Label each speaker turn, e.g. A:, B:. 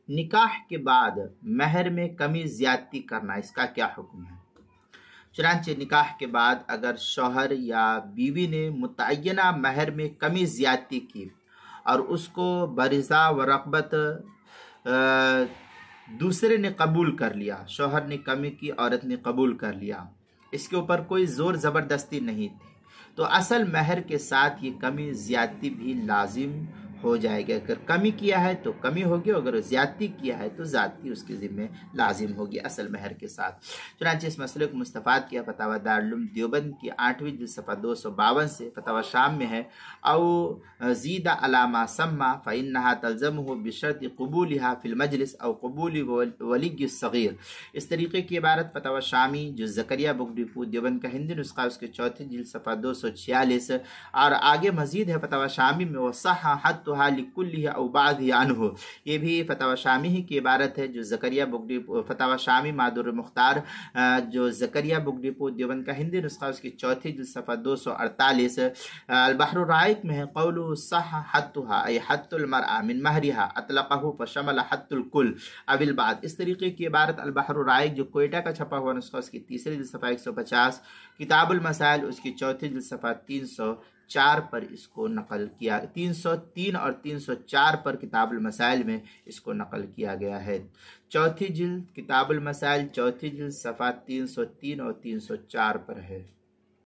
A: نکاح کے بعد مہر میں کمی زیادتی کرنا، اس کا کیا حکم ہے؟ چنانچہ نکاح کے بعد اگر شوہر یا بیوی نے متعینہ مہر میں کمی زیادتی کی اور اس کو برضا و رغبت دوسرے نے قبول کر لیا، شوہر نے کمی کی، عورت نے قبول کر لیا، اس کے اوپر کوئی زور زبردستی نہیں تھی، تو اصل مہر کے ساتھ یہ کمی زیادتی بھی لازم ہو جائے گی۔ اگر کمی کیا ہے تو کمی ہوگی، اگر زیادتی کیا ہے تو زیادتی اس کے ذمہ لازم ہوگی اصل مہر کے ساتھ۔ چنانچہ اس مسئلے کو مستفاد کیا فتاوی دارالعلوم دیوبند کی 8ویں جلد صفحہ 252 سے، فتاوی شام میں ہے او زید علی ما سما فإنها تلزمه بشرط قبولها فی المجلس او قبول ولی الصغیر۔ اس طریقے کی عبارت فتاوی شامی جو زکریا بک ڈپو دیوبند کا ہندی نسخہ اس کے 4 جلد صفحہ 246، اور آگے مزید ہے فتاوی شامی میں وصح حتها لکلہ او بعضہ عنہ، یہ بھی فتاوی شامی ہی کی عبارت ہے جو زکریا بک ڈپو فتاوی شامی مادر مختار جو زکریا بک ڈپو دیوبند کا ہندی نسخہ اس کی 4 جلد صفحہ 248۔ البحر الرائق میں ہے قول صح حتها ای حت المرأة من مہرها اطلقه فشمل حت الکل او البعض۔ اس طریقے کی عبارت البحر الرائق جو کوئٹہ کا چھپا ہوا نسخہ اس کی 3 جلد صفحہ 150، کتاب المسائل اس کی 4 جلد صفحہ 304 پر اس کو نقل کیا، 303 اور 304 پر کتاب المسائل میں اس کو نقل کیا گیا ہے۔ 4 جلد کتاب المسائل 4 جلد صفحہ 303 اور 304 پر ہے۔